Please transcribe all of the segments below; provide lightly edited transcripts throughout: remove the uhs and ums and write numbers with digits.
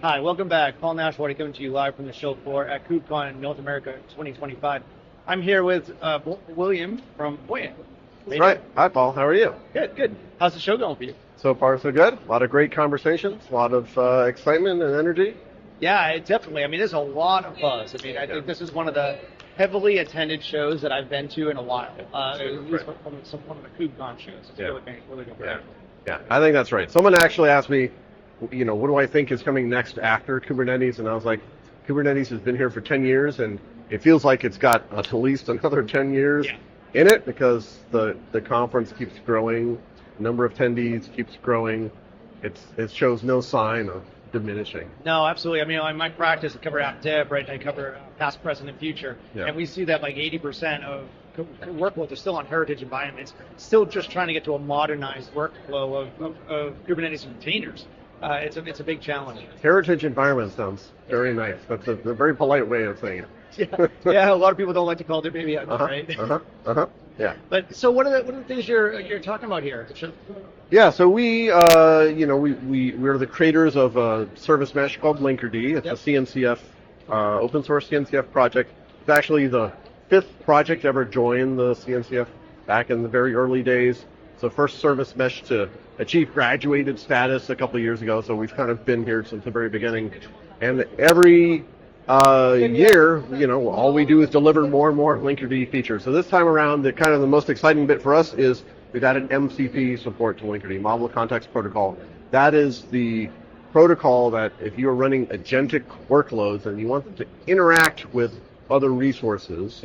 Hi, welcome back. Paul Nashawaty coming to you live from the show floor at KubeCon North America 2025. I'm here with William from Buoyant. That's right. Hi, Paul. How are you? Good, good. How's the show going for you? So far, so good. A lot of great conversations, a lot of excitement and energy. Yeah, definitely. I mean, there's a lot of buzz. I mean, I think this is one of the heavily attended shows that I've been to in a while. At least one of the KubeCon shows. It's really good. Yeah, I think that's right. Someone actually asked me, what do I think is coming next after Kubernetes? And I was like, Kubernetes has been here for 10 years, and it feels like it's got at least another 10 years in it because the conference keeps growing, the number of attendees keeps growing. It shows no sign of diminishing. No, absolutely. I mean, in my practice, I cover app dev, right? I cover past, present, and future. Yeah. And we see that like 80% of workloads are still on heritage environments, still just trying to get to a modernized workflow of Kubernetes and containers. It's a big challenge. Heritage environment sounds very nice. That's a very polite way of saying it. Yeah. A lot of people don't like to call their baby out, right? Yeah. But so what are the things you're talking about here? Yeah. So we're the creators of a service mesh called Linkerd. It's a CNCF open source CNCF project. It's actually the 5th project ever joined the CNCF back in the very early days. So first service mesh to achieve graduated status a couple of years ago. So we've kind of been here since the very beginning. And every year, all we do is deliver more and more Linkerd features. So this time around, the most exciting bit for us is we've added MCP support to Linkerd, Model Context Protocol. That is the protocol that if you're running agentic workloads and you want them to interact with other resources,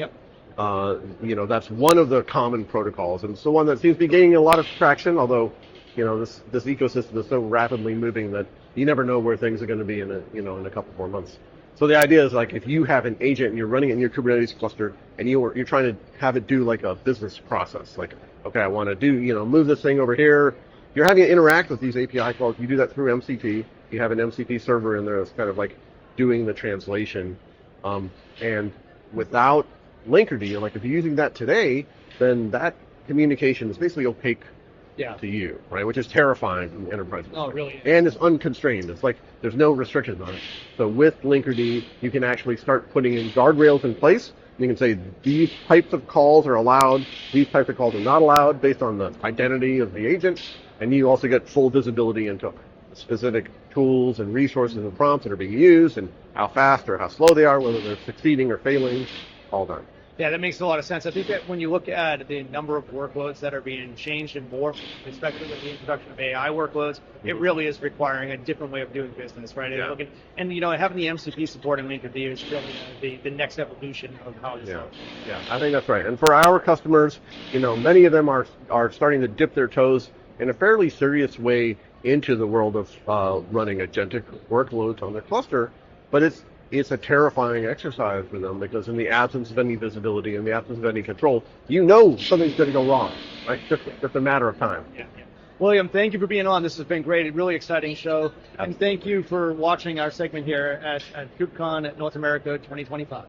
that's one of the common protocols, and it's the one that seems to be gaining a lot of traction, although, this ecosystem is so rapidly moving that you never know where things are going to be in a couple more months. So the idea is like if you have an agent and you're running it in your Kubernetes cluster and you're trying to have it do like a business process, like, okay, I want to do, move this thing over here. You're having to interact with these API calls. You do that through MCP. You have an MCP server in there that's kind of like doing the translation. And without Linkerd, like if you're using that today, then that communication is basically opaque to you, right? Which is terrifying in enterprise. Oh, really? And it's unconstrained. It's like there's no restrictions on it. So with Linkerd, you can actually start putting in guardrails in place. You can say these types of calls are allowed, these types of calls are not allowed based on the identity of the agent. And you also get full visibility into specific tools and resources and prompts that are being used and how fast or how slow they are, whether they're succeeding or failing, all done. Yeah, that makes a lot of sense. I think that when you look at the number of workloads that are being changed and morphed, especially with the introduction of AI workloads, it really is requiring a different way of doing business, right? Yeah. And having the MCP support in Linkerd is really the next evolution of how this works. Yeah, I think that's right. And for our customers, many of them are starting to dip their toes in a fairly serious way into the world of running agentic workloads on their cluster, but it's a terrifying exercise for them because in the absence of any visibility, in the absence of any control, something's going to go wrong, right? Just a matter of time. Yeah. William, thank you for being on. This has been great. A really exciting show. And thank you for watching our segment here at KubeCon North America 2025.